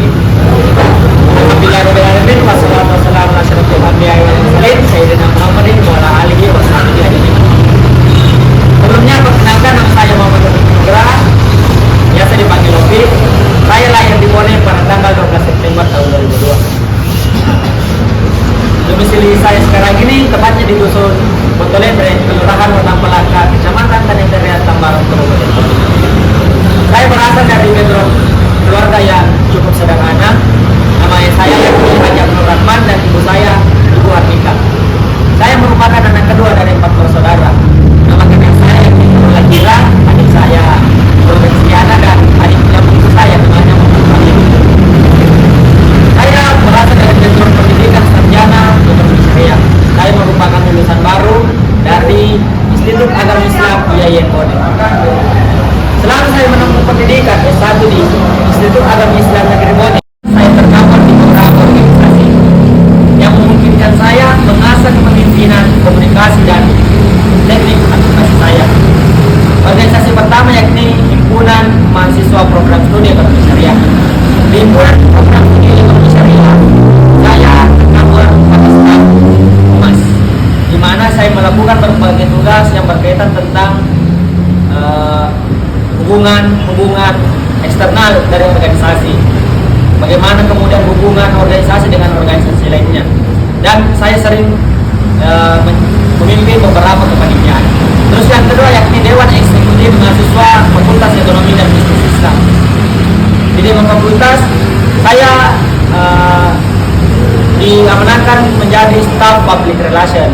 Alhamdulillahirobbilalamin wassalatu wassalamu ala asyrofil anbiya'i wal mursalin sayyidina Muhammadin wa ala alihi wa sahbihi ajmain. Sebelumnya perkenalkan, nama saya Muhammad Nugraha, biasa dipanggil Lopi. Saya lahir di Bone pada tanggal 12 September tahun 2002. Domisili saya sekarang ini tepatnya di dusun Botolebre, Kelurahan Wonang Pelaka, Kecamatan Tanjung Teriak, Tambalang, Kabupaten Bone. Saya berasal dari background keluarga yang cukup sederhana. Nama saya Haji Abdul Rahman dan ibu saya Ibu Arnika. Saya merupakan anak kedua dari 4 bersaudara. Nama kakak saya Ibu Gira, adik saya Berbensiana, dan adik yang itu saya namanya Muhammad Fahim. Saya berasal dari background pendidikan sarjana ekonomi syariah. Saya merupakan lulusan baru dari Institut Agama Islam IAIN Bone. Selama saya menempuh pendidikan S1 di Institut Agama Islam Negeri Bone, saya terdapat di beberapa organisasi yang memungkinkan saya mengasah kepemimpinan, komunikasi, dan teknik advokasi saya. Organisasi pertama yakni Himpunan Mahasiswa Program Studi Ekonomi Syariah. Di Himpunan Program Studi Ekonomi Syariah, saya terdapat atas nama Humas, di mana saya melakukan berbagai tugas yang berkaitan tentang hubungan eksternal dari organisasi. Bagaimana kemudian hubungan organisasi dengan organisasi lainnya. Dan saya sering memimpin beberapa kepanitiaan. Terus yang kedua yakni Dewan Eksekutif Mahasiswa Fakultas Ekonomi dan Bisnis Islam. Di Dewan Fakultas saya diamanahkan menjadi staf public relation.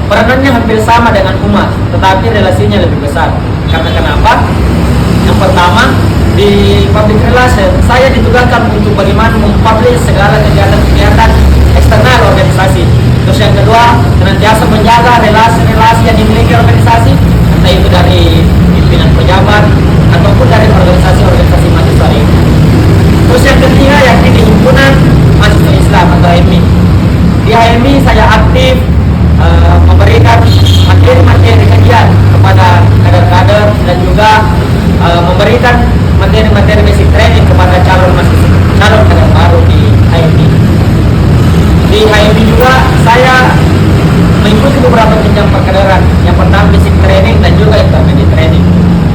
Peranannya hampir sama dengan Humas, tetapi relasinya lebih besar. Karena kenapa? Yang pertama, di public relation saya ditugaskan untuk bagaimana mempublish segala kegiatan-kegiatan eksternal organisasi. Terus yang kedua, senantiasa menjaga relasi-relasi yang dimiliki organisasi, entah itu dari pimpinan pejabat ataupun dari organisasi-organisasi mahasiswa ini. Terus yang ketiga yakni di Himpunan Mahasiswa Islam atau HMI. Di HMI saya aktif memberikan materi-materi kajian kepada kader-kader dan juga memberikan materi-materi basic training kepada calon kader baru di HMI. Di HMI juga saya mengikuti beberapa jenjang perkaderan. Yang pertama basic training dan juga intermediate training.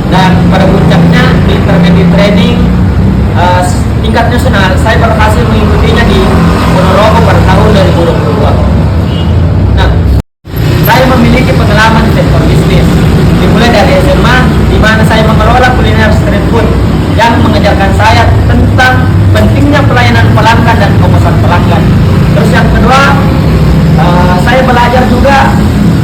Dan pada puncaknya di intermediate training tingkat nasional saya berhasil mengikutinya di Ponorogo pada tahun 2022. Nah, saya memiliki pengalaman di sektor bisnis. Dimulai dari SMA, di mana saya mengelola kuliner street food yang mengajarkan saya tentang pentingnya pelayanan pelanggan dan kepuasan pelanggan. Terus yang kedua, saya belajar juga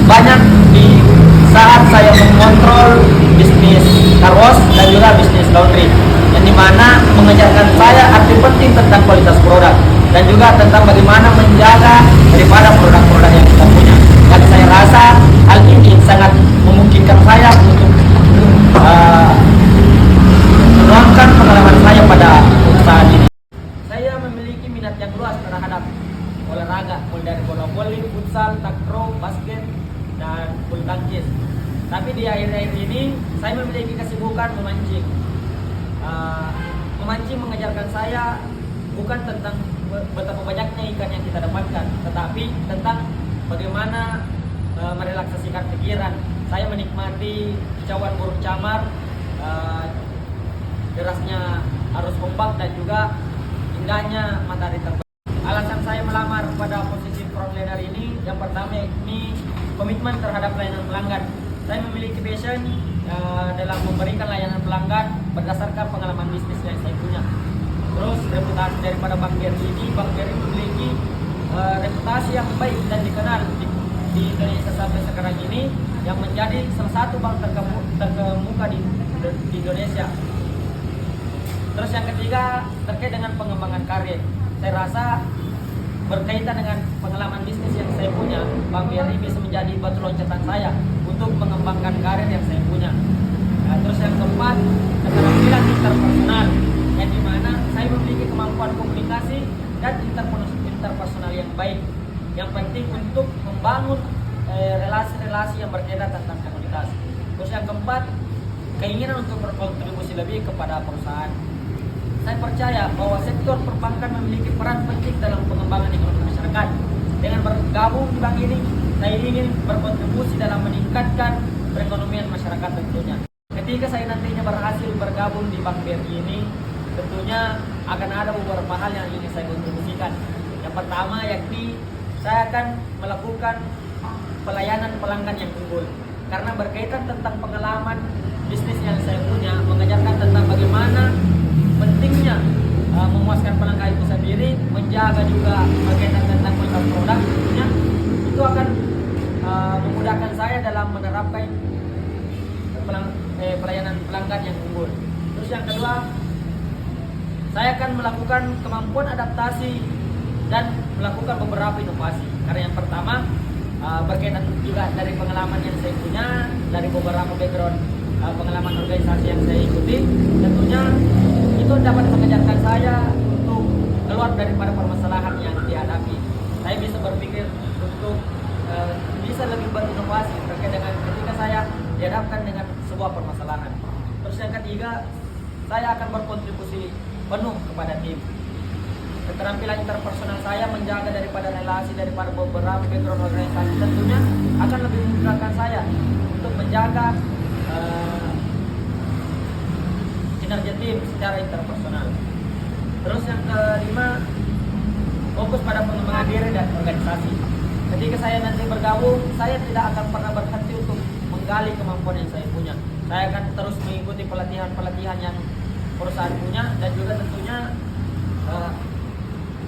banyak di saat saya mengontrol bisnis car wash dan juga bisnis laundry, yang dimana mengajarkan saya arti penting tentang kualitas produk dan juga tentang bagaimana menjaga daripada produk-produk yang kita punya. Dan saya rasa hal ini sangat memungkinkan saya untuk menuangkan pengalaman saya pada usaha ini. Saya memiliki minat yang luas terhadap olahraga, mulai dari bola voli, futsal, takraw, basket, dan bulu tangkis. Tapi di akhir-akhir ini saya memiliki kesibukan memancing. Memancing mengajarkan saya bukan tentang betapa banyaknya ikan yang kita dapatkan, tetapi tentang bagaimana merelaksasikan pikiran. Saya menikmati kicauan burung camar, derasnya arus ombak, dan juga indahnya matahari terbit. Alasan saya melamar pada posisi frontliner ini, yang pertama yakni komitmen terhadap pelayanan pelanggan. Saya memiliki passion dalam memberikan layanan pelanggan berdasarkan pengalaman bisnis yang saya punya. Terus reputasi daripada Bank BRI ini, Bank BRI memiliki reputasi yang baik dan dikenal di Indonesia sampai sekarang ini, yang menjadi salah satu bank terkemuka di Indonesia. Terus yang ketiga terkait dengan pengembangan karir. Saya rasa berkaitan dengan pengalaman bisnis yang saya punya, Bank BRI bisa menjadi batu loncatan saya untuk mengembangkan karir yang saya punya. Nah, terus yang keempat, keterampilan interpersonal, yang dimana saya memiliki kemampuan komunikasi dan interpersonal yang baik, yang penting untuk membangun relasi-relasi yang berkaitan tentang komunitas. Terus yang keempat, keinginan untuk berkontribusi lebih kepada perusahaan. saya percaya bahwa sektor perbankan memiliki peran penting dalam pengembangan ekonomi masyarakat. Dengan bergabung di bank ini, saya ingin berkontribusi dalam meningkatkan perekonomian masyarakat tentunya. Ketika saya nantinya berhasil bergabung di Bank BRI ini, tentunya akan ada beberapa hal yang ingin saya kontribusikan. Yang pertama yakni saya akan melakukan pelayanan pelanggan yang unggul. Karena berkaitan tentang pengalaman bisnis yang saya punya, mengajarkan tentang bagaimana pentingnya memuaskan pelanggan itu sendiri, menjaga juga berkaitan tentang kualitas produk tentunya, itu akan memudahkan saya dalam menerapkan pelayanan pelanggan yang unggul. Terus yang kedua, saya akan melakukan kemampuan adaptasi dan melakukan beberapa inovasi. Karena yang pertama berkaitan juga dari pengalaman yang saya punya, dari beberapa background pengalaman organisasi yang saya ikuti, tentunya itu dapat mengajarkan saya untuk keluar daripada permasalahan yang dihadapi. Saya bisa berpikir untuk bisa lebih berinovasi terkait dengan ketika saya dihadapkan dengan sebuah permasalahan. Terus yang ketiga, saya akan berkontribusi penuh kepada tim. Keterampilan interpersonal saya menjaga daripada relasi daripada beberapa background organisasi tentunya akan lebih memudahkan saya untuk menjaga kinerja tim secara interpersonal. Terus yang kelima, fokus pada pengembangan diri dan organisasi. Ketika saya nanti bergabung, saya tidak akan pernah berhenti untuk menggali kemampuan yang saya punya. Saya akan terus mengikuti pelatihan-pelatihan yang perusahaan punya, dan juga tentunya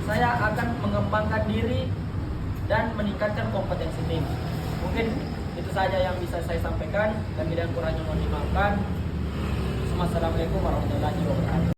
saya akan mengembangkan diri dan meningkatkan kompetensi tim. Mungkin itu saja yang bisa saya sampaikan, dan bila kurangnya mohon dimaafkan. Assalamualaikum warahmatullahi wabarakatuh.